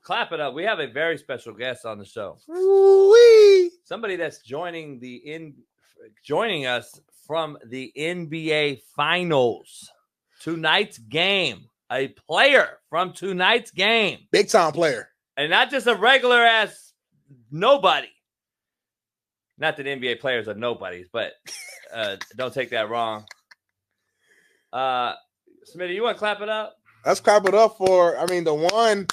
clap it up. We have a very special guest on the show. Woo-wee. Somebody that's joining us from the NBA Finals. Tonight's game. A player from tonight's game. Big time player. And not just a regular ass nobody. Not that NBA players are nobodies, but don't take that wrong. Smitty, you want to clap it up? Let's clap it up for, the one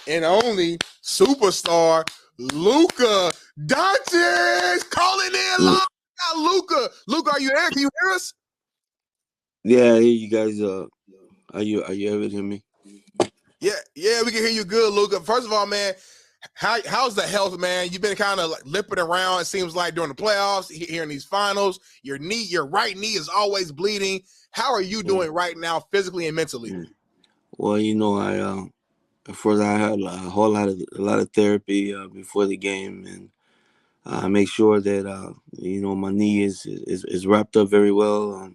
and only superstar, Luka Doncic. Calling in live. Luka. Luka, are you there? Can you hear us? Yeah, I hear you guys. Are you able to hear me? Yeah, we can hear you good, Luka. First of all, man, how's the health, man? You've been kind of like limping around, it seems like, during the playoffs, here in these finals. Your right knee is always bleeding. How are you doing right now, physically and mentally? Well, first I had a lot of therapy before the game, and I make sure that my knee is wrapped up very well.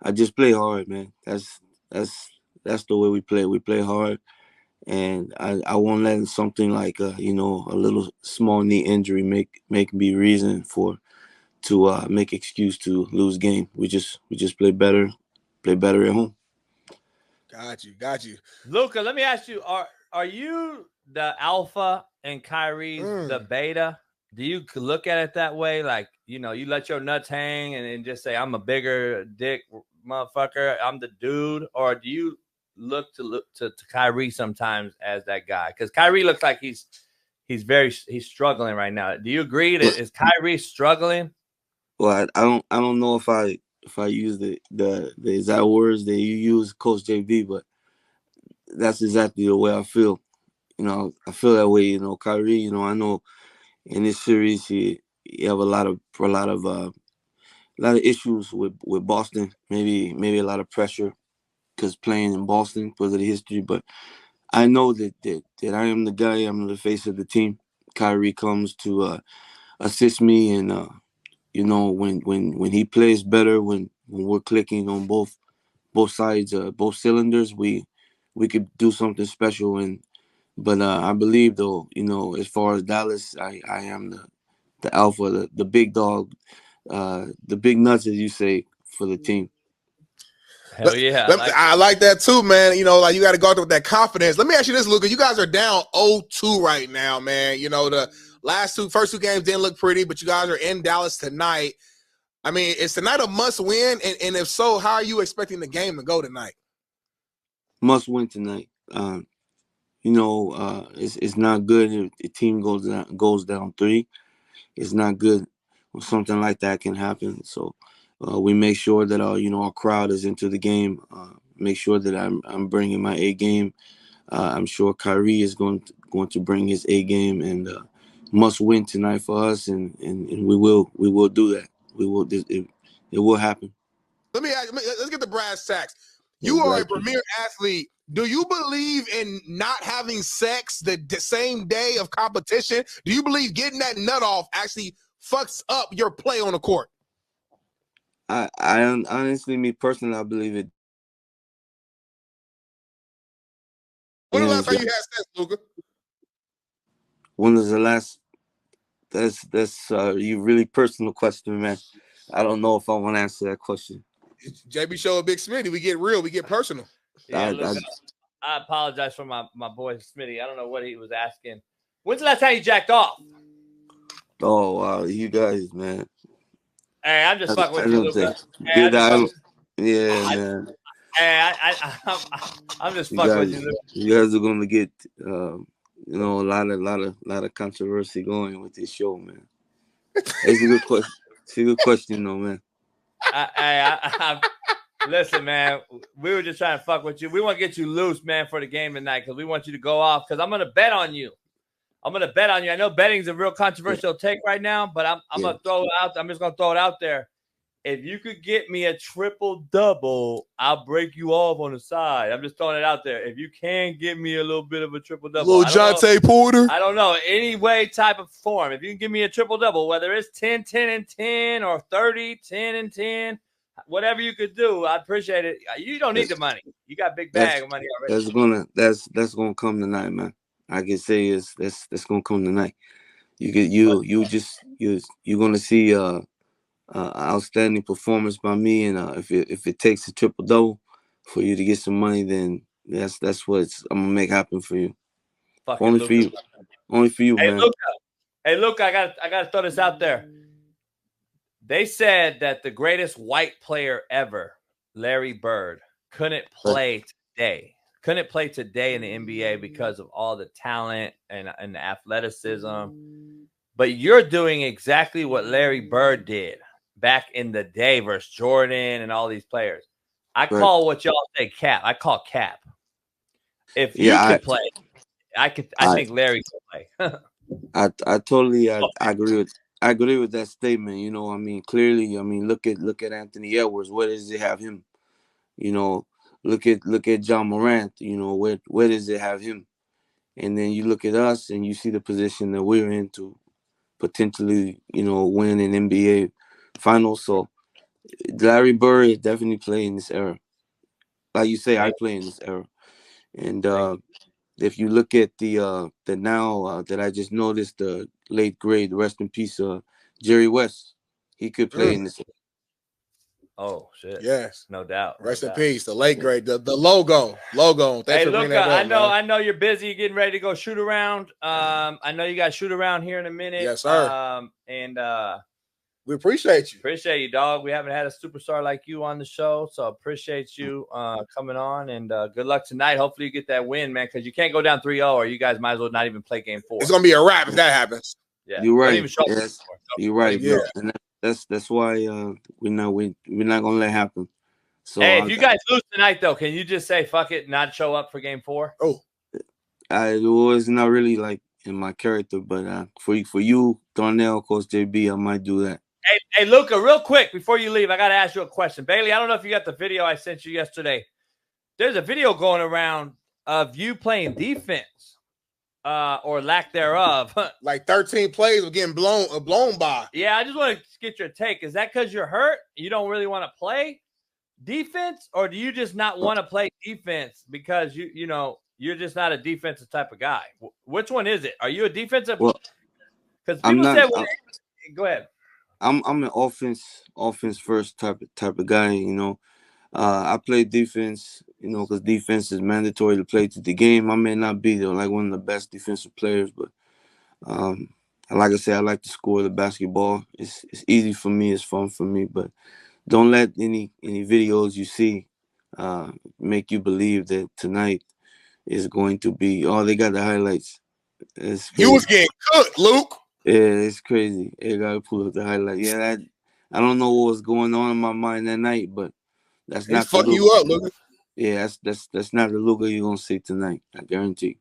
I just play hard, man. That's the way we play. We play hard, and I won't let something like a little small knee injury make me reason to make excuse to lose game. We just play better at home. Got you. Luka, let me ask you, are you the alpha and Kyrie's the beta? Do you look at it that way? Like, you let your nuts hang and just say, I'm a bigger dick motherfucker, I'm the dude? Or do you look to Kyrie sometimes as that guy? Because Kyrie looks like he's struggling right now. Do you agree that is Kyrie struggling? Well, I don't know if I use the exact words that you use, Coach JV, but that's exactly the way I feel. I feel that way. Kyrie. I know in this series he have a lot of issues with Boston. Maybe a lot of pressure because playing in Boston because of the history. But I know that I am the guy. I'm the face of the team. Kyrie comes to assist me, and when he plays better, when we're clicking on both sides, both cylinders, we could do something special. But I believe, though, as far as Dallas, I am the alpha, the big dog, the big nuts, as you say, for the team. Hell yeah. I like that too, man. You got to go out there with that confidence. Let me ask you this, Luka. You guys are down 0-2 right now, man. The first two games didn't look pretty, but you guys are in Dallas tonight. Is tonight a must win? And if so, how are you expecting the game to go tonight? Must win tonight. It's not good if the team goes down 3. It's not good when something like that can happen. So we make sure that our crowd is into the game. Make sure that I'm bringing my A game. I'm sure Kyrie is going to bring his A game, and must win tonight for us, and we will do that. It will happen. Let's get the brass tacks. You are a premier athlete. Do you believe in not having sex the same day of competition? Do you believe getting that nut off actually fucks up your play on the court? I honestly, me personally, I believe it. When was the last time you had sex, Luka? When was the last? That's you really personal question, man. I don't know if I want to answer that question. JB Show a Big Smitty. We get real. We get personal. Yeah, I apologize for my boy Smitty. I don't know what he was asking. When's the last time you jacked off? Oh, wow. You guys, man. Hey, I'm just fucking with you, Luka. Yeah, man. Hey, I'm just fucking with you, Luka. You guys are going to get, a lot of controversy going with this show, man. It's a good question. It's a good question, though, man. Listen, man, we were just trying to fuck with you. We want to get you loose, man, for the game tonight because we want you to go off because I'm going to bet on you. I know betting's a real controversial take right now, but I'm going to throw it out. I'm just going to throw it out there. If you could get me a triple-double, I'll break you off on the side. I'm just throwing it out there. If you can get me a little bit of a triple-double. Little Jonte Porter? I don't know. Any way, type of form. If you can give me a triple-double, whether it's 10, 10, and 10 or 30, 10, and 10, whatever you could do, I appreciate it. You don't need the money. You got big bag of money already. That's gonna come tonight, man. I can say is that's gonna come tonight. You're gonna see outstanding performance by me, and if it takes a triple double for you to get some money, then that's what I'm gonna make happen for you. Fucking Only Luka. for you, only for you, man. Hey, Luka, I gotta throw this out there. They said that the greatest white player ever, Larry Bird, couldn't play today. Couldn't play today in the NBA because of all the talent and the athleticism. But you're doing exactly what Larry Bird did back in the day versus Jordan and all these players. I call what y'all say cap. I call cap. If you could play, I think Larry could play. I totally I agree with that statement. You know, I mean, clearly, I mean, look at Anthony Edwards. Where does it have him? You know, look at John Morant. You know, where does it have him? And then you look at us and you see the position that we're in to potentially, you know, win an NBA finals. So Larry Bird is definitely playing in this era. Like you say, I play in this era. And if you look at the now that I just noticed, the late great, rest in peace, Jerry West, he could play in this. Oh shit! Yes, no doubt. Rest in peace, the late great, the logo. Thanks for bringing that up, I know you're busy. You're getting ready to go shoot around. I know you got to shoot around here in a minute. Yes, sir. And we appreciate you. Appreciate you, dog. We haven't had a superstar like you on the show, so appreciate you coming on. And good luck tonight. Hopefully you get that win, man, because you can't go down 3-0, or you guys might as well not even play game 4. It's gonna be a wrap if that happens. Yeah, you're right. Yes. You're right. Yeah, and that's why we're not gonna let it happen. So hey, if you guys lose tonight, though, can you just say fuck it, not show up for game 4? Oh, it was not really like in my character, but for you, Darnell, Coach JB, I might do that. Hey, Luka, real quick before you leave, I got to ask you a question. Bailey, I don't know if you got the video I sent you yesterday. There's a video going around of you playing defense or lack thereof. Like 13 plays of getting blown by. Yeah, I just want to get your take. Is that because you're hurt? You don't really want to play defense, or do you just not want to play defense because you're just not a defensive type of guy? Which one is it? Are you a defensive? Because people said, go ahead. I'm an offense first type of guy, you know. I play defense, you know, because defense is mandatory to play to the game. I may not be like one of the best defensive players, but like I said, I like to score the basketball. It's easy for me, it's fun for me, but don't let any videos you see make you believe that tonight is going to be. Oh, they got the highlights. You was getting cooked, Luke. Yeah, it's crazy. You gotta pull up the highlight. Yeah, I don't know what was going on in my mind that night, but that's not fucking you up, Luka. Yeah, that's not the Luka you're gonna see tonight. I guarantee.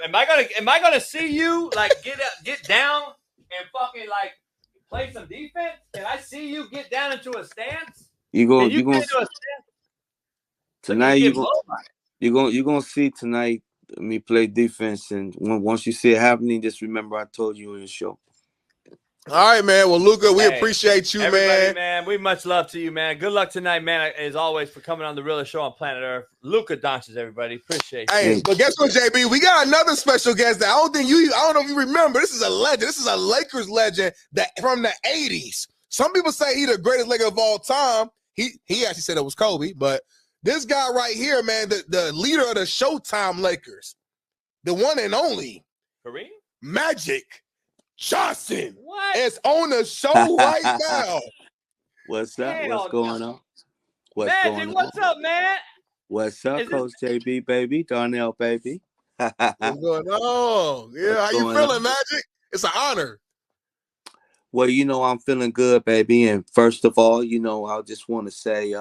Am I gonna see you like get down and fucking like play some defense? Can I see you get down into a stance? You're gonna tonight. You're gonna see tonight me play defense, and once you see it happening, just remember I told you in the show. All right, man. Well, Luka, we appreciate you, man. We much love to you, man. Good luck tonight, man, as always, for coming on the realest show on planet Earth. Luka Doncic, everybody. Appreciate you. Hey, but guess what, JB? We got another special guest that I don't know if you remember. This is a legend. This is a Lakers legend from the 80s. Some people say he's the greatest Laker of all time. He actually said it was Kobe, but this guy right here, man, the leader of the Showtime Lakers, the one and only Kareem Magic Johnson is on the show right now. What's up? What's going on? Magic, what's up, man? What's up, Coach JB, baby? Darnell, baby. What's going on? Yeah, how you feeling, Magic? It's an honor. Well, you know, I'm feeling good, baby. And first of all, you know, I just want to say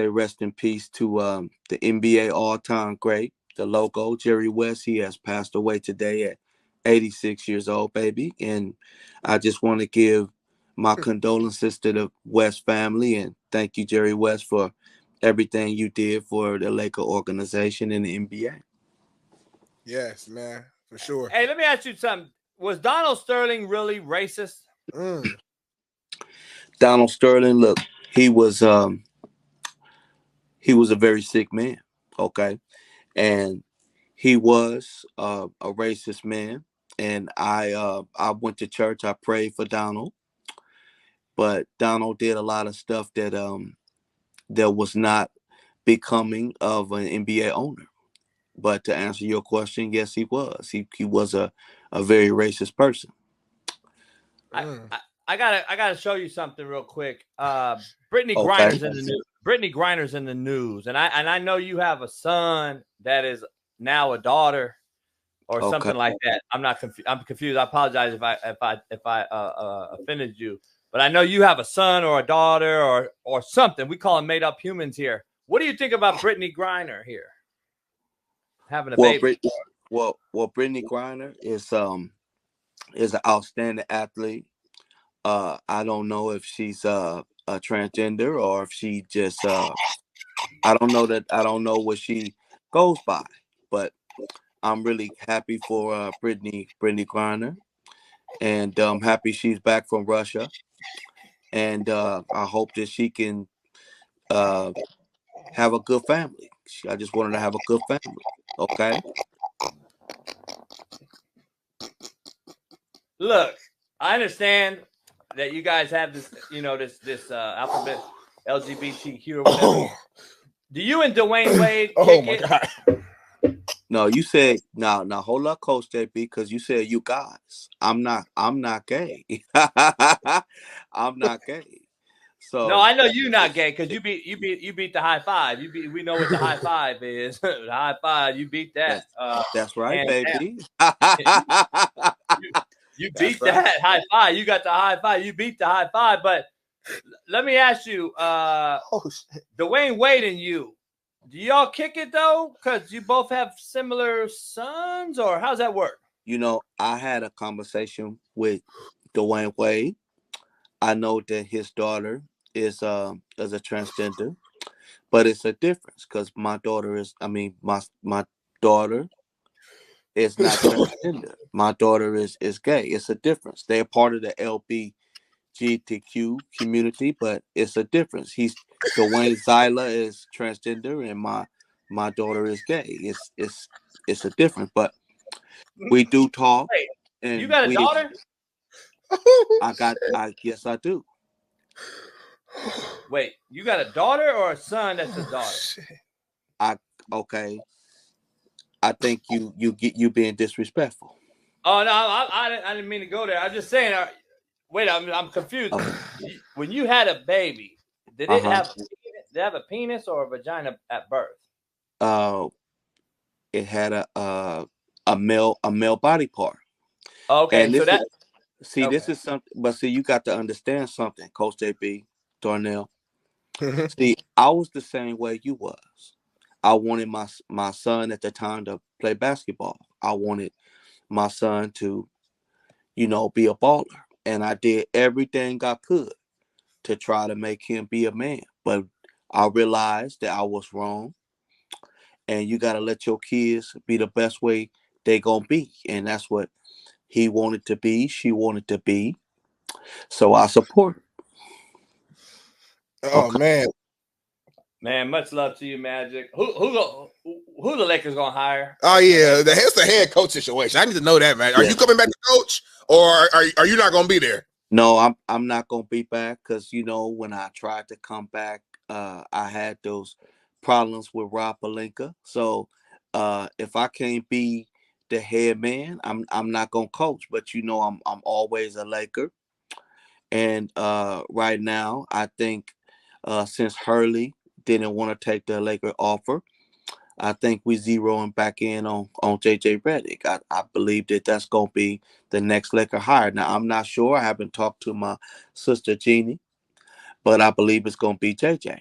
rest in peace to the NBA all-time great, the logo, Jerry West. He has passed away today at 86 years old, baby. And I just want to give my condolences to the West family, and thank you, Jerry West, for everything you did for the Laker organization and the NBA. Yes, man, for sure. Hey, let me ask you something. Was Donald Sterling really racist? Donald Sterling, look, he was a very sick man, okay? And he was a racist man, and I went to church. I prayed for Donald, but Donald did a lot of stuff that was not becoming of an NBA owner. But to answer your question, yes, he was. He was a very racist person. I gotta show you something real quick. Brittany Okay. Griner's in the news. Brittany Griner's in the news, and I know you have a son that is now a daughter or Okay. something like that. I'm not confused. I'm confused. I apologize if I offended you, but I know you have a son or a daughter or something. We call them made up humans here. What do you think about Brittany Griner here having a baby? Brittany Griner is an outstanding athlete. I don't know if she's a transgender or if she just I don't know what she goes by, but I'm really happy for Brittany Griner, and I'm happy she's back from Russia, and I hope that she can have a good family. I just want her to have a good family. Okay. Look, I understand that you guys have this, this alphabet LGBTQ or whatever. Do you and Dwayne Wade? God! No, you said now hold up, Coach JP, because you said you guys. I'm not gay. I'm not gay. So no, I know you're not gay because you beat the high five. We know what the high five is. The high five, you beat that. That's right, baby. You beat that high five. You got the high five. You beat the high five. But let me ask you, Dwayne Wade and you, do y'all kick it though? Because you both have similar sons, or how's that work? I had a conversation with Dwayne Wade. I know that his daughter is a transgender, but it's a difference because my daughter is my daughter is not transgender. My daughter is gay. It's a difference. They're part of the LGBTQ community, but it's a difference. Dwayne Zyla is transgender, and my daughter is gay. It's a difference, but we do talk. Wait, and you got a daughter? Yes, I do. Wait, you got a daughter or a son that's a daughter? Okay. I think you being disrespectful. Oh no, I didn't mean to go there. I'm just saying. Wait, I'm confused. Okay. When you had a baby, did it have a penis or a vagina at birth? It had a male body part. Okay, and so that. This is something, but you got to understand something, Coach JB, Darnell. See, I was the same way you was. I wanted my son at the time to play basketball. I wanted my son to, be a baller. And I did everything I could to try to make him be a man. But I realized that I was wrong. And you got to let your kids be the best way they going to be. And that's what he wanted to be. She wanted to be. So I support her. Oh, okay. Man, much love to you, Magic. Who the Lakers gonna hire? Oh yeah, it's the head coach situation. I need to know that, man. Are you coming back to coach, or are you not gonna be there? No, I'm not gonna be back because when I tried to come back, I had those problems with Rob Pelinka. So if I can't be the head man, I'm not gonna coach. But I'm always a Laker, and right now I think since Hurley didn't want to take the Laker offer, I think we zeroing back in on JJ Redick. I believe that's going to be the next Laker hire. Now, I'm not sure. I haven't talked to my sister Jeannie, but I believe it's going to be JJ.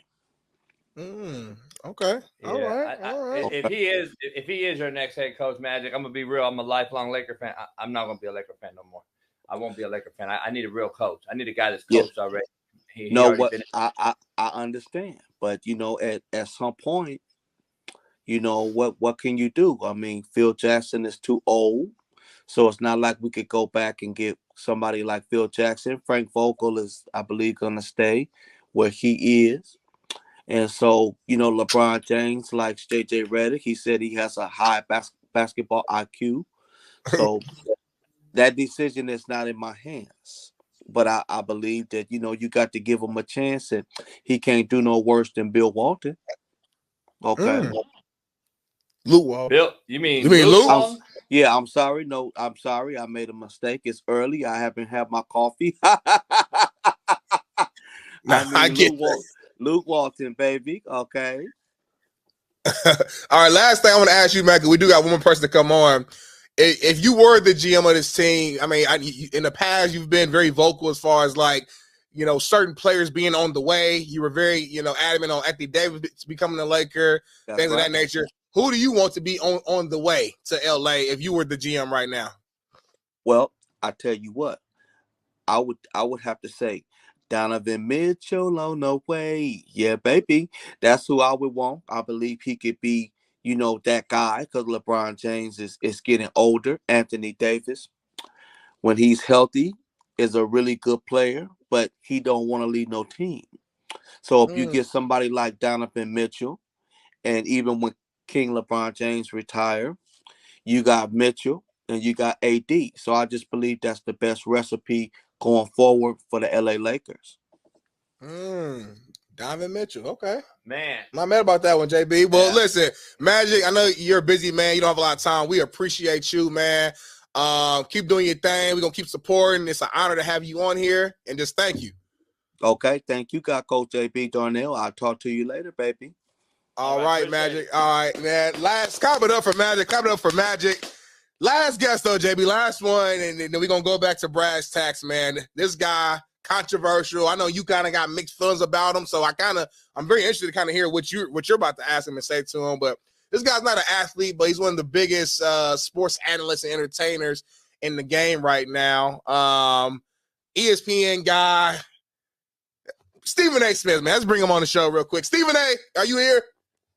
Okay. Yeah, all right. If he is your next head coach, Magic, I'm gonna be real. I'm a lifelong Laker fan. I'm not gonna be a Laker fan no more. I won't be a Laker fan. I need a real coach. I need a guy that's coached already. I understand, but at some point, what can you do? I mean, Phil Jackson is too old, so it's not like we could go back and get somebody like Phil Jackson. Frank Vogel is, I believe, going to stay where he is. And so, LeBron James likes JJ Redick. He said he has a high basketball IQ. So that decision is not in my hands. But I believe that, you got to give him a chance, and he can't do no worse than Bill Walton. Okay. Luke Walton. Bill, you mean Luke? I'm sorry. No, I'm sorry. I made a mistake. It's early. I haven't had my coffee. I get Luke Walton, baby. Okay. All right. Last thing I want to ask you, Mac, we do got one more person to come on. If you were the GM of this team, I mean, in the past, you've been very vocal as far as like, certain players being on the way. You were very, adamant on Anthony Davis becoming a Laker, things of that nature. Who do you want to be on the way to LA if you were the GM right now? Well, I tell you what, I would have to say Donovan Mitchell on the way. Yeah, baby. That's who I would want. I believe he could be, that guy, because LeBron James is getting older. Anthony Davis, when he's healthy, is a really good player, but he don't want to lead no team. So if you get somebody like Donovan Mitchell, and even when King LeBron James retire, you got Mitchell and you got AD. So I just believe that's the best recipe going forward for the LA Lakers. Donovan Mitchell. Okay. Man. I'm not mad about that one, JB. Well, listen, Magic, I know you're a busy man. You don't have a lot of time. We appreciate you, man. Keep doing your thing. We're going to keep supporting. It's an honor to have you on here. And just thank you. Okay. Thank you, Coach JB Darnell. I'll talk to you later, baby. All right, Magic. All right, man. Clap it up for Magic. Clap it up for Magic. Last guest, though, JB. Last one. And then we're going to go back to brass tacks, man. This guy, controversial. I know you kind of got mixed feelings about him. So I'm very interested to kind of hear what you're about to ask him and say to him. But this guy's not an athlete, but he's one of the biggest sports analysts and entertainers in the game right now. ESPN guy, Stephen A. Smith, man. Let's bring him on the show real quick. Stephen A., are you here?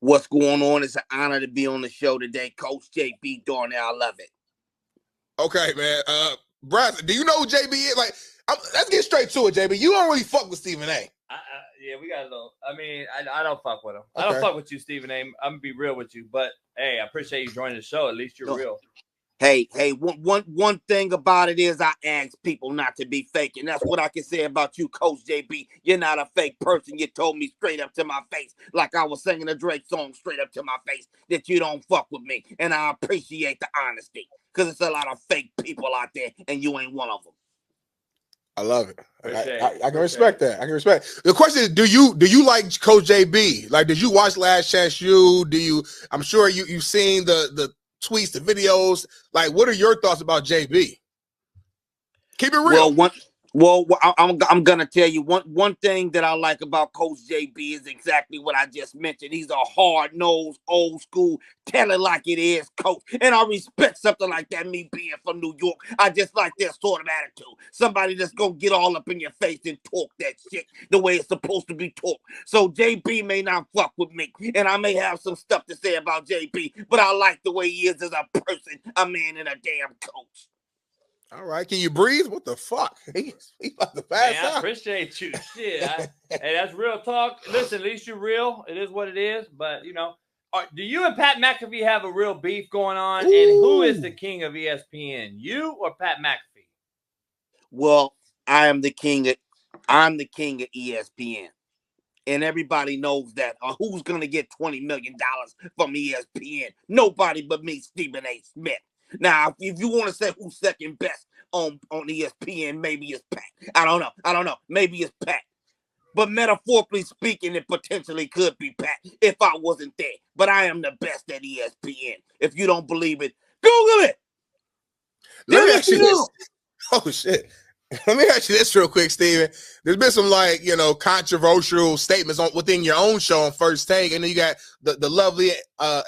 What's going on? It's an honor to be on the show today, Coach JB Darnell. I love it. Okay, man. Brad, do you know who JB is? Like, let's get straight to it, JB. You don't really fuck with Stephen A. Yeah, we got a little. I mean, I don't fuck with him. Okay. I don't fuck with you, Stephen A. I'm gonna be real with you, but hey, I appreciate you joining the show. At least you're real. Hey, one thing about it is I ask people not to be fake, and that's what I can say about you, Coach JB. You're not a fake person. You told me straight up to my face, like I was singing a Drake song straight up to my face, that you don't fuck with me, and I appreciate the honesty, because it's a lot of fake people out there, and you ain't one of them. I love it. I can respect that. I can respect. The question is, do you like Coach JB? Like, did you watch Last Chance U? I'm sure you've seen the tweets, the videos. Like, what are your thoughts about JB? Keep it real. I'm gonna tell you one thing that I like about Coach JB is exactly what I just mentioned. He's a hard-nosed, old school, tell it like it is coach, and I respect something like that. Me being from New York, I just like that sort of attitude. Somebody that's gonna get all up in your face and talk that shit the way it's supposed to be talked. So JB may not fuck with me, and I may have some stuff to say about JB, but I like the way he is as a person, a man, and a damn coach. All right, can you breathe? What the fuck? He's about to pass out. I appreciate you. Shit, hey, that's real talk. Listen, at least you're real. It is what it is. But do you and Pat McAfee have a real beef going on? Ooh. And who is the king of ESPN, you or Pat McAfee? Well, I'm the king of ESPN, and everybody knows that. Who's gonna get $20 million from ESPN? Nobody but me, Stephen A. Smith. Now, if you want to say who's second best on ESPN, maybe it's Pat. I don't know. Maybe it's Pat. But metaphorically speaking, it potentially could be Pat if I wasn't there. But I am the best at ESPN. If you don't believe it, Google it. Let me ask you this. Oh, shit. Let me ask you this real quick, Steven. There's been some controversial statements within your own show on First Take, and then you got the lovely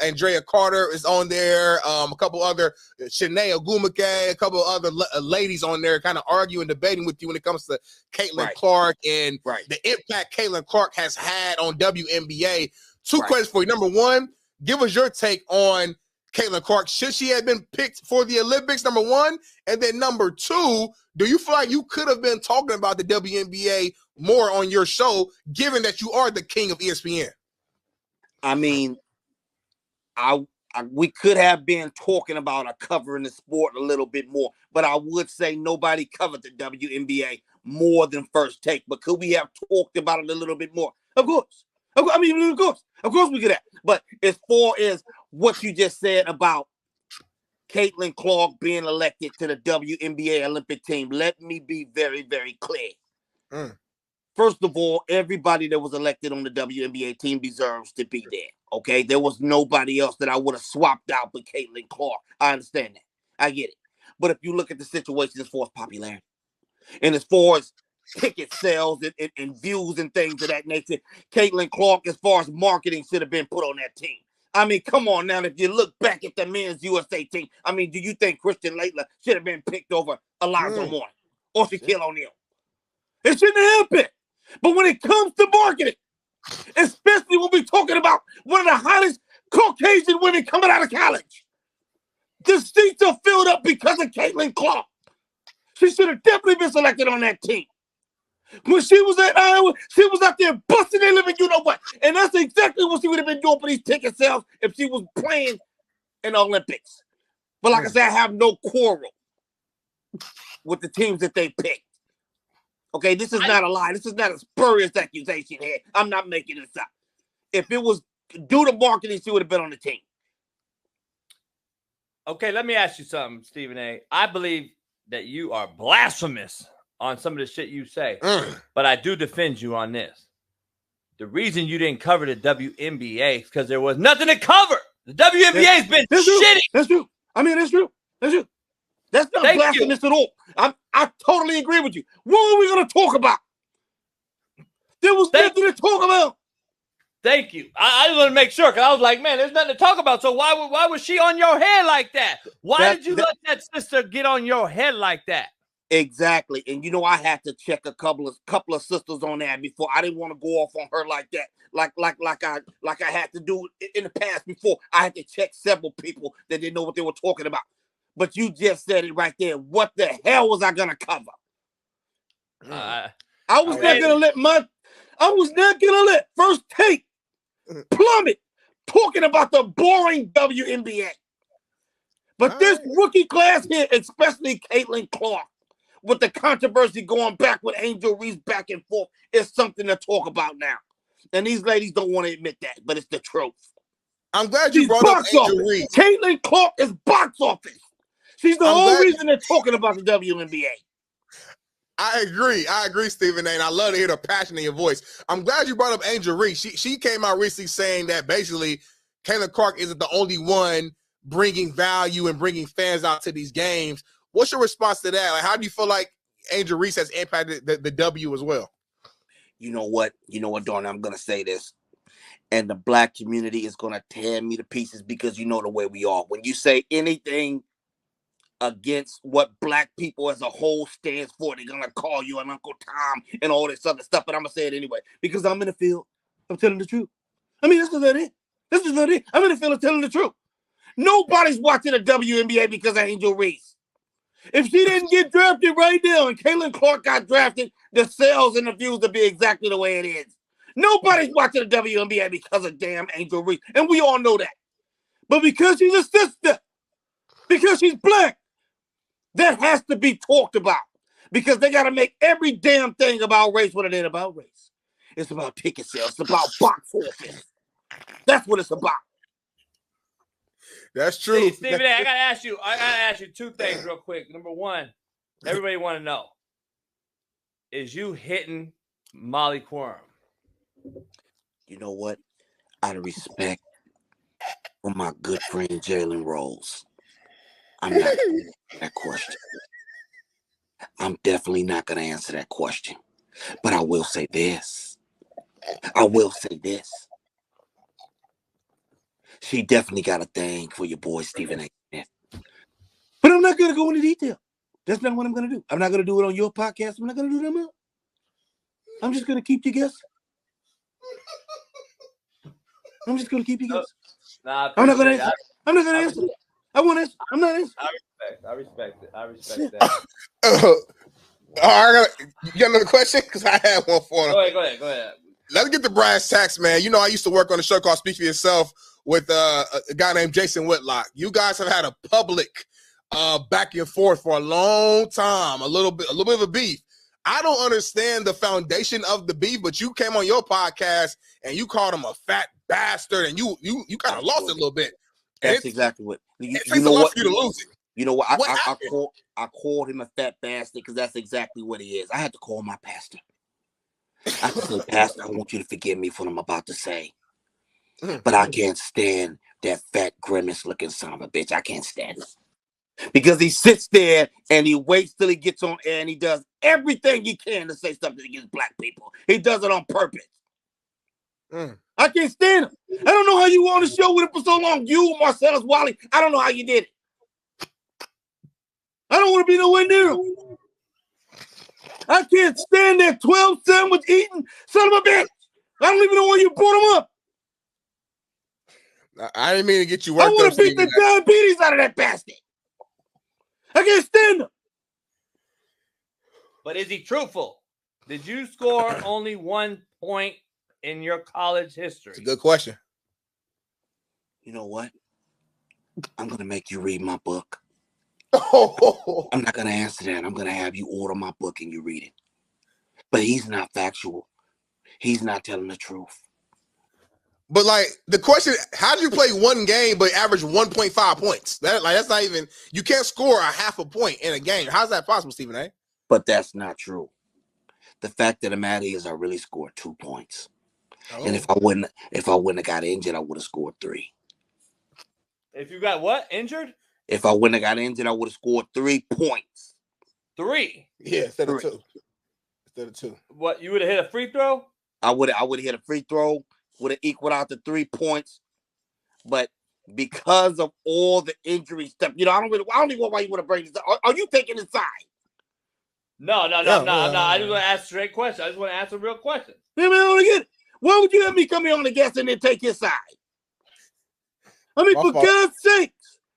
Andrea Carter is on there. A couple other Shanae Ogumake, a couple other ladies on there, kind of arguing, debating with you when it comes to Caitlin Clark and the impact Caitlin Clark has had on WNBA. Two questions for you. Number one, give us your take on Caitlin Clark. Should she have been picked for the Olympics, number one? And then number two, do you feel like you could have been talking about the WNBA more on your show, given that you are the king of ESPN? I mean, I we could have been talking about or covering the sport a little bit more, but I would say nobody covered the WNBA more than First Take. But could we have talked about it a little bit more? Of course. Of course we could have. But as far as what you just said about Caitlin Clark being elected to the WNBA Olympic team, let me be very, very clear. First of all, everybody that was elected on the WNBA team deserves to be there, okay? There was nobody else that I would have swapped out but Caitlin Clark. I understand that. I get it. But if you look at the situation as far as popularity and as far as ticket sales and views and things of that nature, Caitlin Clark, as far as marketing, should have been put on that team. I mean, come on now. If you look back at the men's USA team, I mean, do you think Christian Laettner should have been picked over Alonzo Mourning or Shaquille O'Neal? It shouldn't have been. But when it comes to marketing, especially when we're talking about one of the hottest Caucasian women coming out of college, the seats are filled up because of Caitlin Clark. She should have definitely been selected on that team. When she was at Iowa, she was out there busting their living, you know what? And that's exactly what she would have been doing for these ticket sales if she was playing in the Olympics. But like I said, I have no quarrel with the teams that they picked. Okay, this is not a lie. This is not a spurious accusation here. I'm not making this up. If it was due to marketing, she would have been on the team. Okay, let me ask you something, Stephen A. I believe that you are blasphemous on some of the shit you say, but I do defend you on this. The reason you didn't cover the WNBA is because there was nothing to cover. The WNBA has been shitty. That's true. I mean, that's true. That's true. That's not blasphemous at all. I totally agree with you. What are we going to talk about? There was nothing to talk about. Thank you. I just want to make sure because I was like, man, there's nothing to talk about. So why was she on your head like that? Why did you let that sister get on your head like that? Exactly. And you know, I had to check a couple of sisters on that before. I didn't want to go off on her like that. Like I had to do in the past before. I had to check several people that didn't know what they were talking about. But you just said it right there. What the hell was I gonna cover? I was not gonna let First Take plummet talking about the boring WNBA. But this rookie class here, especially Caitlin Clark, with the controversy going back with Angel Reese back and forth, is something to talk about now. And these ladies don't want to admit that, but it's the truth. I'm glad you brought up Angel Reese. Caitlin Clark is box office. She's the whole reason they're talking about the WNBA. I agree, Stephen A. And I love to hear the passion in your voice. I'm glad you brought up Angel Reese. She came out recently saying that basically Caitlin Clark isn't the only one bringing value and bringing fans out to these games. What's your response to that? Like, how do you feel like Angel Reese has impacted the W as well? You know what, Darnell, I'm going to say this. And the black community is going to tear me to pieces because you know the way we are. When you say anything against what black people as a whole stands for, they're going to call you an Uncle Tom and all this other stuff. But I'm going to say it anyway because I'm in the field. I'm telling the truth. I mean, this is not it. I'm in the field of telling the truth. Nobody's watching the WNBA because of Angel Reese. If she didn't get drafted right now and Caitlin Clark got drafted, the sales and the views would be exactly the way it is. Nobody's watching the WNBA because of damn Angel Reese. And we all know that. But because she's a sister, because she's black, that has to be talked about. Because they got to make every damn thing about race what it ain't about race. It's about ticket sales. It's about box office. That's what it's about. That's true. Hey, Stephen A., I gotta ask you two things real quick. Number one, everybody want to know: is you hitting Molly Quorum? You know what? Out of respect for my good friend Jalen Rose, I'm not going to answer that question. I'm definitely not going to answer that question. But I will say this. She definitely got a thing for your boy Stephen A. Smith. But I'm not going to go into detail. That's not what I'm going to do. I'm not going to do it on your podcast. I'm not going to do that. I'm just going to keep you guessing. I'm just going to keep you guessing. I'm not going to answer. I'm not going to answer. I won't answer. I'm not answering. I respect it. that. You got another question? Because I had one for him. Go ahead. Let's get the brass tacks, man. You know, I used to work on a show called Speak for Yourself with a guy named Jason Whitlock. You guys have had a public back and forth for a long time, a little bit of a beef. I don't understand the foundation of the beef, but you came on your podcast and you called him a fat bastard, and you kind of lost it a little bit. That's exactly what you know. What for you to lose it? You know what? I called him a fat bastard because that's exactly what he is. I had to call my pastor. I had to say, Pastor, I want you to forgive me for what I'm about to say, but I can't stand that fat grimace-looking son of a bitch. I can't stand it. Because he sits there and he waits till he gets on air and he does everything he can to say something against black people. He does it on purpose. I can't stand him. I don't know how you were on the show with him for so long. You, Marcellus, Wally, I don't know how you did it. I don't want to be nowhere near him. I can't stand that 12 sandwich eating son of a bitch. I don't even know why you brought him up. I didn't mean to get you worked up. I want to beat the diabetes out of that bastard. I can't stand him. But is he truthful? Did you score only 1 point in your college history? It's a good question. You know what? I'm going to make you read my book. I'm not going to answer that. I'm going to have you order my book and you read it. But he's not factual. He's not telling the truth. But like the question, how do you play one game but average 1.5 points? That's not even, you can't score a half a point in a game. How's that possible, Stephen A? But that's not true. The fact of the matter is I really scored 2 points. And if I wouldn't have got injured, I would have scored 3. If you got what? Injured? If I wouldn't have got injured, I would have scored 3 points. 3? Yeah, instead of 2. Instead of 2. What, you would have hit a free throw? I would have hit a free throw, would have equaled out the 3 points. But because of all the injury stuff, I don't even know why you want to bring this up. Are you taking the side? No, I'm not. I just want to ask straight questions. I just want to ask a real question. I don't get it. Why would you have me come here on the guest and then take his side? I mean, for God's sake,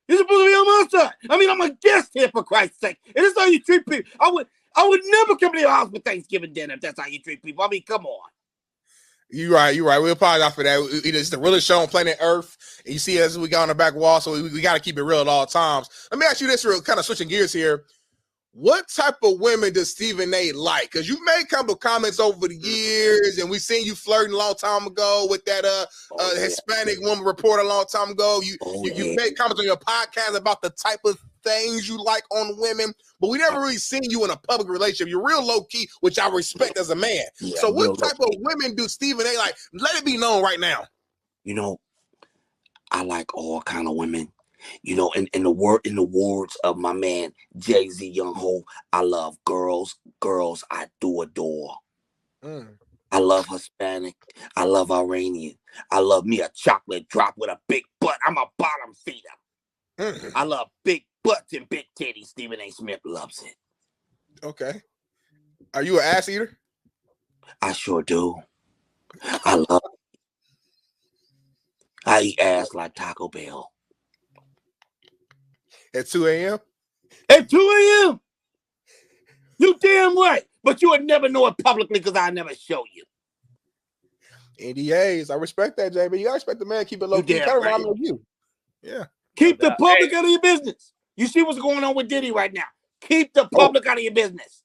you're supposed to be on my side. I mean, I'm a guest here, for Christ's sake. And this is how you treat people. I would never come to your house for Thanksgiving dinner if that's how you treat people. I mean, come on. You're right. We apologize for that. It's the realest show on planet Earth. And you see us as we got on the back wall, so we got to keep it real at all times. Let me ask you this, real kind of switching gears here. What type of women does Stephen A like? Because you've made a couple of comments over the years, and we've seen you flirting a long time ago with that Hispanic woman reporter a long time ago. You made comments on your podcast about the type of things you like on women, but we never really seen you in a public relationship. You're real low-key, which I respect as a man. Yeah, so what type of women do Stephen A like? Let it be known right now. I like all kind of women. In the words of my man Jay-Z Young Ho, I love girls I do adore. I love Hispanic. I love Iranian. I love me a chocolate drop with a big butt. I'm a bottom feeder. I love big butts and big titties. Stephen A. Smith loves it. Okay. Are you an ass eater? I sure do. I eat ass like Taco Bell. At 2 a.m.? At 2 a.m.? You damn right. But you would never know it publicly because I never show you. NDAs. I respect that, JB. You gotta respect the man. Keep it low key. Kind of remind me of you. Yeah. Keep the public out of your business. You see what's going on with Diddy right now. Keep the public out of your business.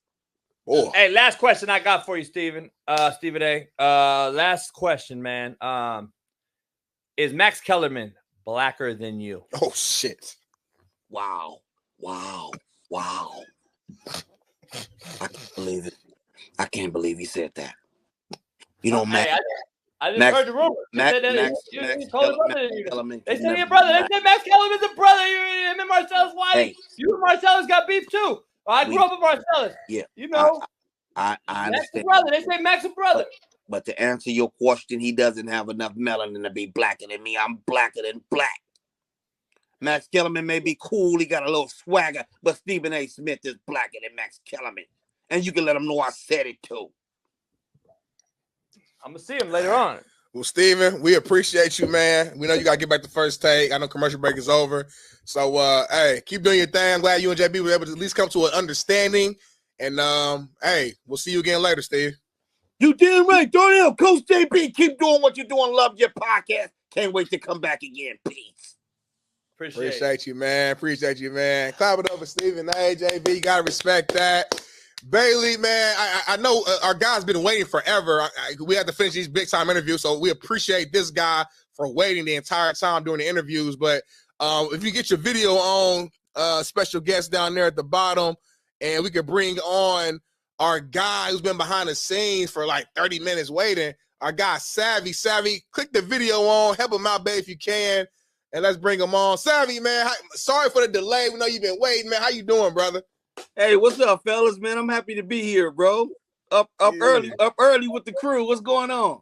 Hey, last question I got for you, Stephen A. Last question, man. Is Max Kellerman blacker than you? Oh, shit. Wow. I can't believe it. I can't believe he said that. Max. I just heard the rumor. They said your brother. They said Max Kellerman's a brother. Him and Marcellus Wiley. Hey. You and Marcellus got beef too. I grew up with Marcellus. Yeah. I understand. Max a brother. They say Max a brother. But to answer your question, he doesn't have enough melanin to be blacker than me. I'm blacker than black. Max Kellerman may be cool. He got a little swagger. But Stephen A. Smith is blacker than Max Kellerman. And you can let him know I said it too. I'm going to see him later on. Well, Stephen, we appreciate you, man. We know you got to get back to first take. I know commercial break is over. So, hey, keep doing your thing. I'm glad you and JB were able to at least come to an understanding. And, hey, we'll see you again later, Steve. You damn right. Darnell, Coach JB, keep doing what you're doing. Love your podcast. Can't wait to come back again. Peace. Appreciate you, man. Appreciate you, man. Clap it up for Stephen A. JB. You gotta respect that. Bailey, man, I know our guy's been waiting forever. We had to finish these big time interviews, so we appreciate this guy for waiting the entire time during the interviews. But if you get your video on, special guest down there at the bottom, and we could bring on our guy who's been behind the scenes for like 30 minutes waiting. Our guy, Savvy. Savvy, click the video on. Help him out, babe, if you can. And let's bring him on. Savvy, man, sorry for the delay. We know you've been waiting, man. How you doing, brother? Hey, what's up, fellas, man? I'm happy to be here, bro. Up early with the crew. What's going on?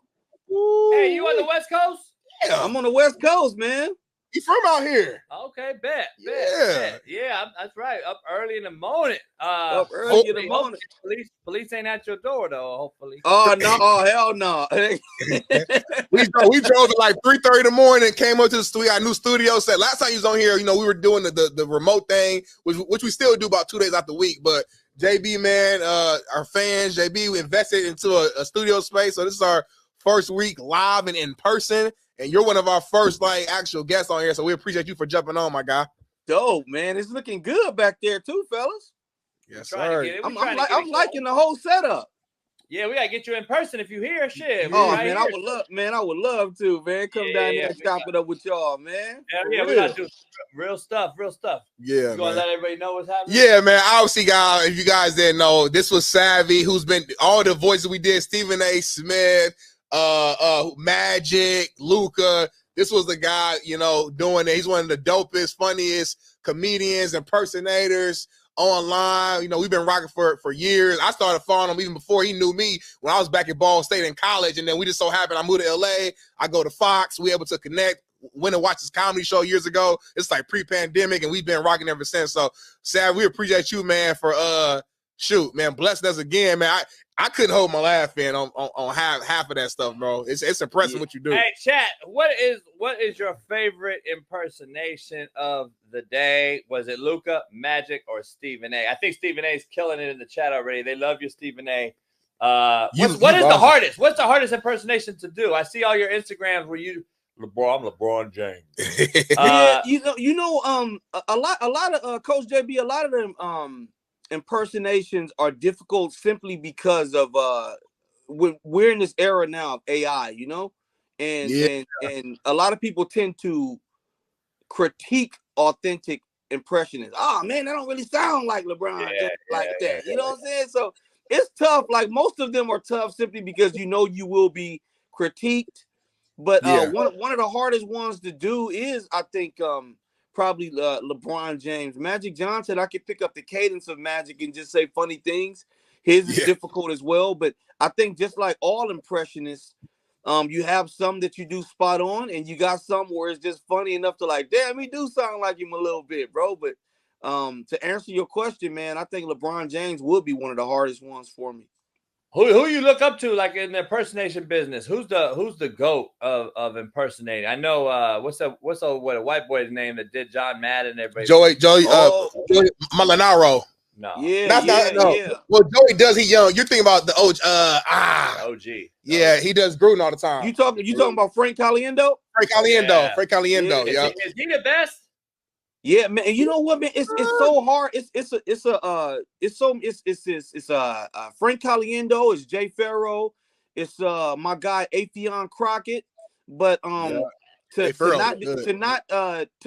Hey, you on the West Coast? Yeah, I'm on the West Coast, man. You from out here? Okay, bet. Yeah, that's right. Up early in the morning. Up early in the morning. Police ain't at your door though. Hopefully. Oh no! Oh hell no! we drove at like 3:30 in the morning. Came up to the studio. Our new studio set. Last time you was on here, we were doing the remote thing, which we still do about 2 days out the week. But JB, man, our fans, JB, we invested into a studio space. So this is our first week live and in person. And you're one of our first actual guests on here, so we appreciate you for jumping on, my guy. Dope, man. It's looking good back there too, fellas. Yes, sir. I'm liking the whole setup. Yeah, we gotta get you in person if you here. Shit. Oh man, I would love to, man. Come down there and chop it up with y'all, man. Yeah, we gotta do real stuff. Yeah, you gonna let everybody know what's happening? Yeah, man. Obviously, guys, if you guys didn't know, this was Savvy, who's been all the voices we did. Stephen A. Smith. Magic, Luka. This was the guy, doing it. He's one of the dopest, funniest comedians, impersonators online. We've been rocking for years. I started following him even before he knew me when I was back at Ball State in college. And then we just so happened I moved to LA. I go to Fox. We able to connect. Went and watched his comedy show years ago. It's like pre-pandemic, and we've been rocking ever since. So, Sam, we appreciate you, man, for blessing us again, man. I couldn't hold my laugh in on half of that stuff, bro. It's impressive what you do. Hey, chat, what is your favorite impersonation of the day? Was it Luka, Magic, or Stephen A? I think Stephen A is killing it in the chat already. They love you, Stephen A. What is the hardest? What's the hardest impersonation to do? I see all your Instagrams where you I'm LeBron James. A lot of Coach JB, a lot of them impersonations are difficult simply because of we're in this era now of AI, and a lot of people tend to critique authentic impressionists. Oh man, that don't really sound like LeBron that. You know what I'm saying? So it's tough. Like most of them are tough simply because you will be critiqued. But one of the hardest ones to do is, I think, probably LeBron James. Magic Johnson, I could pick up the cadence of Magic and just say funny things. His is difficult as well, but I think just like all impressionists, you have some that you do spot on, and you got some where it's just funny enough to damn, he do sound like him a little bit, bro. But to answer your question, man, I think LeBron James would be one of the hardest ones for me. Who you look up to in the impersonation business? Who's the GOAT of impersonating? I know what's a white boy's name that did John Madden and everybody? Joey Molinaro. No. No. Well, Joey does. He young. You're thinking about the OG. OG. Yeah, he does Gruden all the time. You talking about Frank Caliendo? Frank Caliendo. Yeah. Is he the best? Yeah, man. And you know what, man? It's so hard. It's Frank Caliendo. It's Jay Farrow. It's my guy Afion Crockett. But to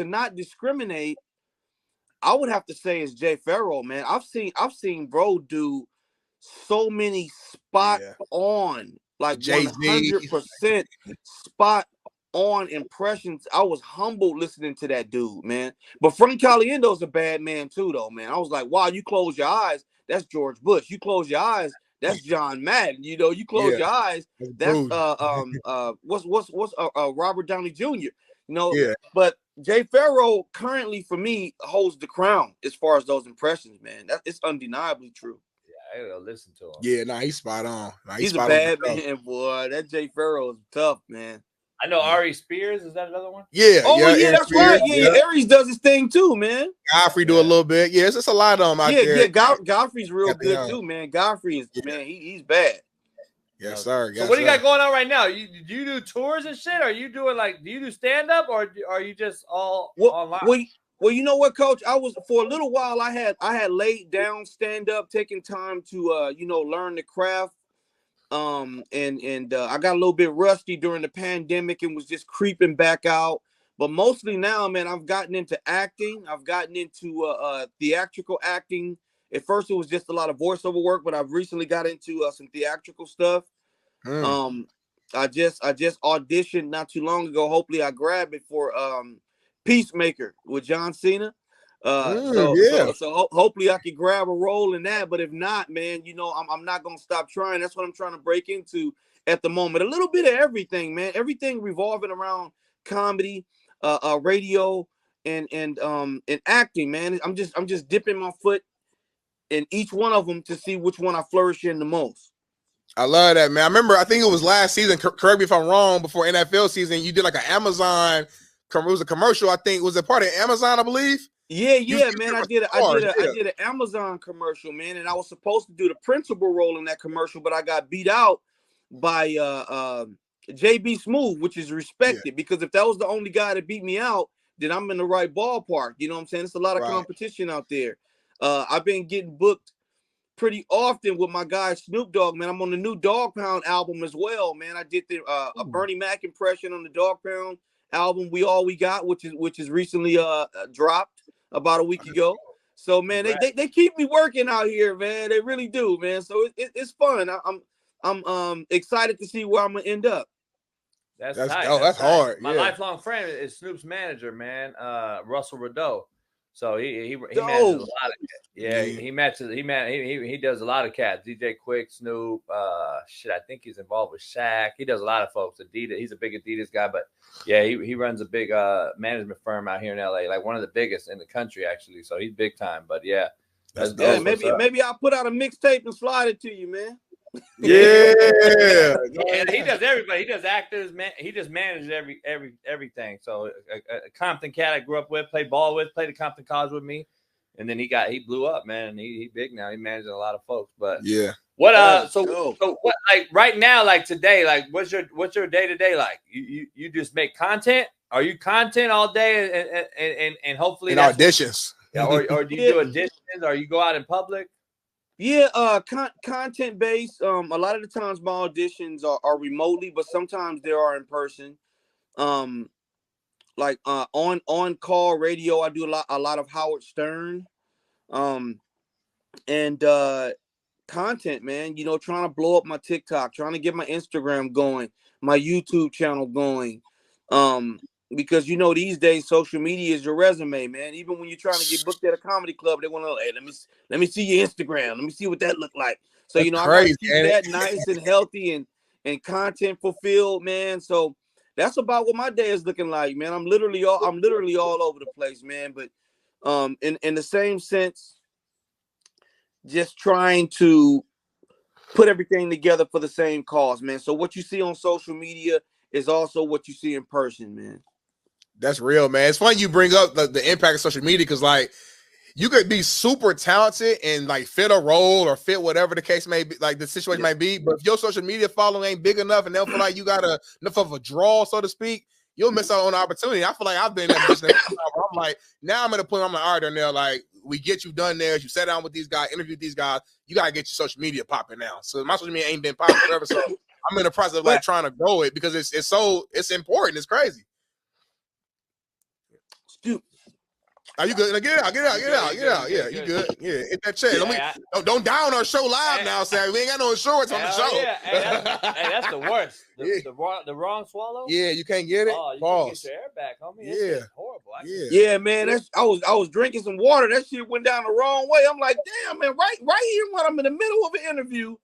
not discriminate, I would have to say it's Jay Farrow, man. I've seen bro do so many spot on, 100% spot on impressions. I was humbled listening to that dude, man. But Frank Caliendo's a bad man too, though, man. I was like, wow, you close your eyes, that's George Bush. You close your eyes, that's John Madden. You close your eyes, that's what's Robert Downey Jr. But Jay Farrow currently for me holds the crown as far as those impressions, man. It's undeniably true. I gotta listen to him. Yeah, he's spot on. He's a bad man, boy. That Jay Farrow is tough, man. I know Ari Spears. Is that another one? Yeah. That's Spears, right. Yeah, Aries does his thing too, man. Godfrey do a little bit. Yeah, it's just a lot of them out there. Yeah, Godfrey's real good too, man. Godfrey is, man, he's bad. Yes, sir. So what do you got going on right now? Do you do tours and shit? Are you doing do you do stand up or are you just all online? Well, you know what, Coach? I was for a little while. I had laid down stand up, taking time to learn the craft. I got a little bit rusty during the pandemic and was just creeping back out. But mostly now, man, I've gotten into acting. I've gotten into theatrical acting. At first, it was just a lot of voiceover work, but I've recently got into some theatrical stuff. I just auditioned not too long ago. Hopefully, I grab it for Peacemaker with John Cena. So hopefully I can grab a role in that. But if not, man, I'm not gonna stop trying. That's what I'm trying to break into at the moment. A little bit of everything, man. Everything revolving around comedy, radio, and acting, man. I'm just dipping my foot in each one of them to see which one I flourish in the most. I love that, man. I remember, I think it was last season, correct me if I'm wrong, before NFL season, you did like an Amazon, it was a commercial, I think. Was it part of Amazon, I believe? Yeah, man. I did an Amazon commercial, man, and I was supposed to do the principal role in that commercial, but I got beat out by JB Smooth, which is respected, because if that was the only guy that beat me out, then I'm in the right ballpark. You know what I'm saying? It's a lot of competition out there. I've been getting booked pretty often with my guy Snoop Dogg, man. I'm on the new Dog Pound album as well, man. I did a Bernie Mac impression on the Dog Pound album, We All We Got, which is recently dropped about a week ago. So, man, they keep me working out here, man. They really do, man. So it's fun. I'm excited to see where I'm gonna end up. That's hard. My lifelong friend is Snoop's manager, man. Russell Rideau. So he manages a lot of cats. He does a lot of cats. DJ Quick, Snoop, I think he's involved with Shaq. He does a lot of folks. Adidas, he's a big Adidas guy, but yeah, he runs a big management firm out here in LA, like one of the biggest in the country actually. So he's big time. But yeah, maybe I'll put out a mixtape and slide it to you, man. And he does everybody. He does actors, man. He just manages everything. So a Compton cat I grew up with, played ball with, played at Compton College with me, and then he blew up, man. He big now. He manages a lot of folks. But what so what, like right now, like today, like what's your day to day like? You just make content? Are you content all day and hopefully auditions? Or do you do auditions or you go out in public? Yeah, content based. A lot of the times my auditions are remotely, but sometimes they are in person. Like on call radio, I do a lot of Howard Stern. And content, man. Trying to blow up my TikTok, trying to get my Instagram going, my YouTube channel going. Because these days social media is your resume, man. Even when you're trying to get booked at a comedy club, they want to, hey, let me see your Instagram. Let me see what that look like. So I gotta keep that nice and healthy and content fulfilled, man. So that's about what my day is looking like, man. I'm literally all over the place, man. But in the same sense, just trying to put everything together for the same cause, man. So what you see on social media is also what you see in person, man. That's real, man. It's funny you bring up the impact of social media because, like, you could be super talented and like fit a role or fit whatever the case may be, like the situation might be. But if your social media following ain't big enough and they'll feel like you got enough of a draw, so to speak, you'll miss out on the opportunity. I feel like I've been in that position. I'm like, now I'm at a point. I'm like, all right, Darnell, like we get you done there. You sat down with these guys, interviewed these guys. You gotta get your social media popping now. So my social media ain't been popping forever. So I'm in the process of like trying to grow it because it's important. It's crazy. Dude, are you good? Get out. Yeah, you good? Yeah, hit that check. Don't die on our show live now, Sam. We ain't got no insurance on the show. Yeah. Hey, that's the worst. The wrong swallow. Yeah, you can't get it. Oh, you can't get your air back, homie. It's horrible. Yeah, man. I was drinking some water. That shit went down the wrong way. I'm like, damn, man. Right here when I'm in the middle of an interview,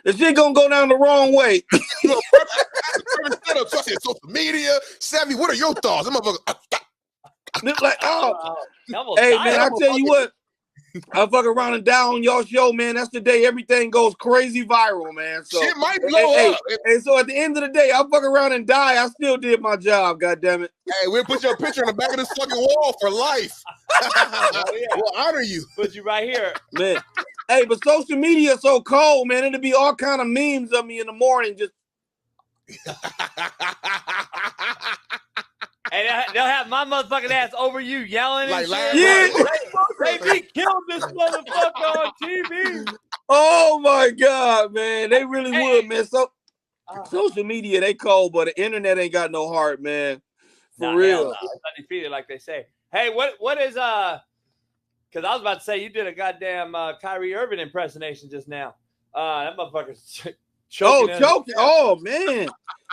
the shit gonna go down the wrong way. Instead of trusting social media, Savvy, what are your thoughts? I'm like, hey man, I tell you what, I fuck around and die on y'all show, man. That's the day everything goes crazy viral, man. So shit might blow up. And so at the end of the day, I fuck around and die. I still did my job, goddammit. Hey, we'll put your picture on the back of this fucking wall for life. We'll honor you. Put you right here, man. Hey, but social media is so cold, man. It'll be all kind of memes of me in the morning. Just and they'll have my motherfucking ass over you yelling and shit. yeah. They killed this motherfucker on TV. Oh my God, man. They really would, man. So social media, they cold, but the internet ain't got no heart, man. For real. No. It's undefeated, like they say. Hey, what is because I was about to say you did a goddamn Kyrie Irving impersonation just now. That motherfucker's choking. Oh man.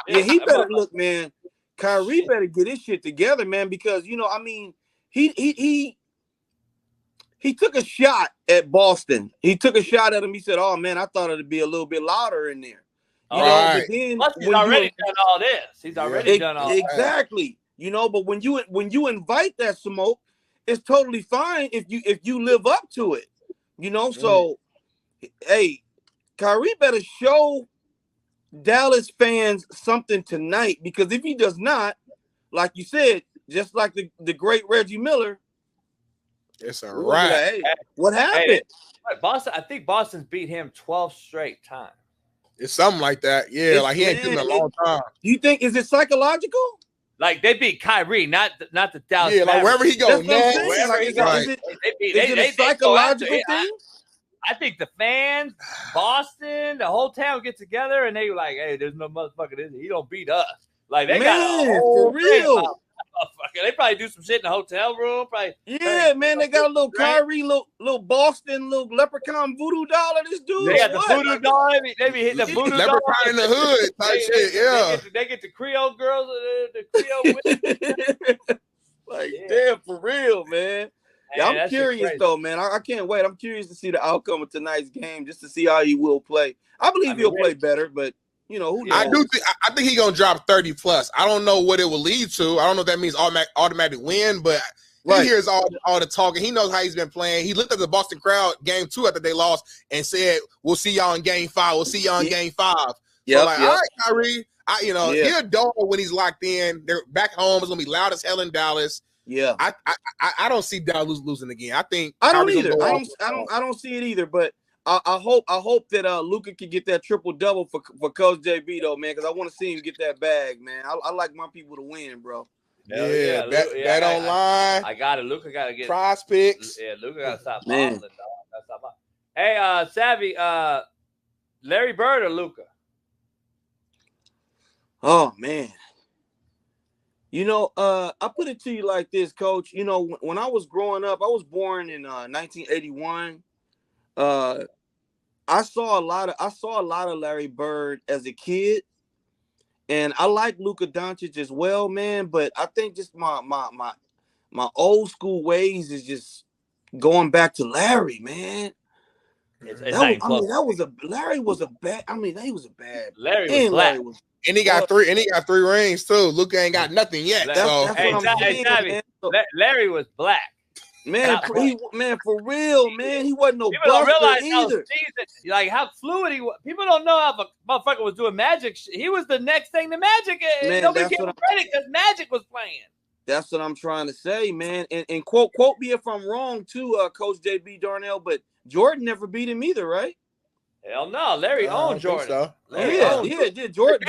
Yeah, he better look, man. Kyrie better get his shit together, man, because I mean, he took a shot at Boston. He took a shot at him. He said, "Oh man, I thought it'd be a little bit louder in there." You know, but then plus he's already done all this. He's already done all exactly. But when you invite that smoke, it's totally fine if you live up to it. So hey, Kyrie better show Dallas fans something tonight, because if he does not, like you said, just like the great Reggie Miller, it's a wrap. Hey, what happened? Hey, Boston, I think Boston's beat him 12 straight times. It's something like that. Yeah, like he ain't been a long time. You think is it psychological? Like they beat Kyrie, not the Dallas. Yeah, like wherever he goes, wherever he goes. Is it a psychological thing? I think the fans, Boston, the whole town get together and they were like, "Hey, there's no motherfucker. He don't beat us." Like they got a whole for real. They probably do some shit in the hotel room. Man, they got a little Kyrie, little Boston, little leprechaun voodoo doll of this dude. They got the voodoo doll. They be hitting the voodoo doll. Leprechaun in the hood type shit. Yeah, they get the Creole girls, the Creole women. Damn, for real, man. Yeah, I'm curious though, man. I can't wait. I'm curious to see the outcome of tonight's game, just to see how he will play. I believe he'll play better, but who knows? I think he's gonna drop 30 plus. I don't know what it will lead to. I don't know if that means automatic win, but he hears all the talking. He knows how he's been playing. He looked at the Boston crowd game 2 after they lost and said, "We'll see y'all in game 5. We'll see y'all in game 5." So all right, Kyrie. He'll dog when he's locked in. They're back home. It's gonna be loud as hell in Dallas. Yeah, I don't see Dallas losing again. I don't either. I don't see it either. But I hope that Luka can get that triple double for Coach JB though, man, because I want to see him get that bag, man. I like my people to win, bro. Bet online. I got it. Luka got to get prize picks. Yeah, Luka got to stop balling. Hey, Savvy, Larry Bird or Luka? Oh man. I put it to you like this, Coach. When I was growing up, I was born in 1981. I saw a lot of Larry Bird as a kid, and I like Luka Doncic as well, man. But I think just my old school ways is just going back to Larry, man. Larry was a bad. Larry was and he got three. And he got 3 rings too. Luka ain't got nothing yet. That's what I'm saying, Larry was black. Man, for real, man. He wasn't no people don't realize either. Like how fluid he was. People don't know how the motherfucker was doing magic. He was the next thing to Magic. Man, nobody gave him credit because Magic was playing. That's what I'm trying to say, man. And quote me if I'm wrong too, Coach JB Darnell, but Jordan never beat him either, right? Hell no, Larry owned Jordan. So. Yeah, Jordan.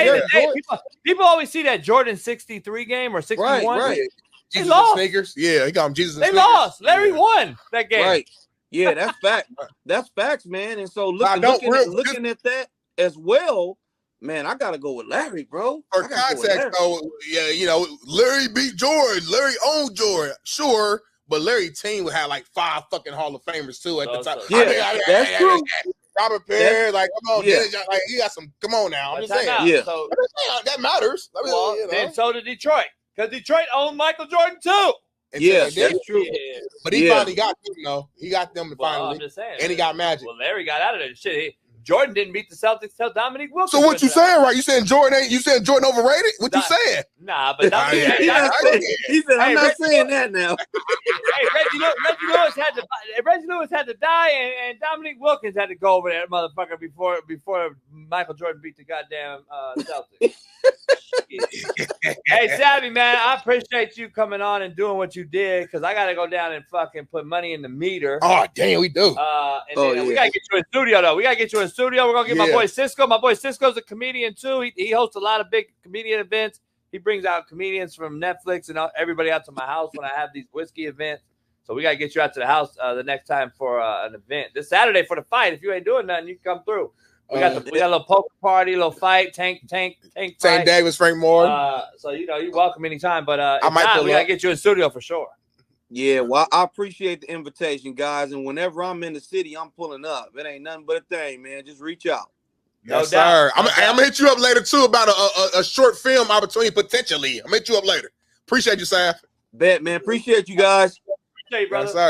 People always see that Jordan 63 game or 61. Right. Jesus and sneakers. Yeah, he got him Jesus and sneakers. They lost. Larry won that game. Right. Yeah, that's fact. That's facts, man. And so looking at that as well, man, I gotta go with Larry, bro. For context, though, Larry beat Jordan. Larry owned Jordan, sure, but Larry team would have like 5 fucking Hall of Famers too at the time. That's true. Robert Perry, like, come on, like he got some. Come on now, I'm just saying. So that matters. Then so did Detroit, because Detroit owned Michael Jordan too. That's true. Yeah. But he finally got them, though. He got them finally. I'm just saying. And he got Magic. Well, Larry got out of that shit. Jordan didn't beat the Celtics till Dominique Wilkins. So what you saying, right? You saying Jordan overrated? What you saying? Nah, but Dominique, he said, I'm not saying that now. Hey, Reggie Lewis had to die, and Dominique Wilkins had to go over that motherfucker before Michael Jordan beat the goddamn Celtics. Hey, Savvy, man, I appreciate you coming on and doing what you did, because I got to go down and fucking put money in the meter. Oh, damn, we do. We got to get you in studio, though. We got to get you in studio. We're going to get my boy Cisco. My boy Cisco's a comedian, too. He hosts a lot of big comedian events. He brings out comedians from Netflix and everybody out to my house when I have these whiskey events. So we got to get you out to the house the next time for an event. This Saturday for the fight. If you ain't doing nothing, you can come through. We got a little poker party, a little fight, tank fight. St. Davis, Frank Moore. So, you're welcome anytime. But we got to get you in studio for sure. Yeah, well, I appreciate the invitation, guys. And whenever I'm in the city, I'm pulling up. It ain't nothing but a thing, man. Just reach out. Yes, sir. I'm going to hit you up later, too, about a short film opportunity, potentially. I'm going to hit you up later. Appreciate you, Saf. Bet, man. Appreciate you guys. Appreciate you, brother. Yes, sir.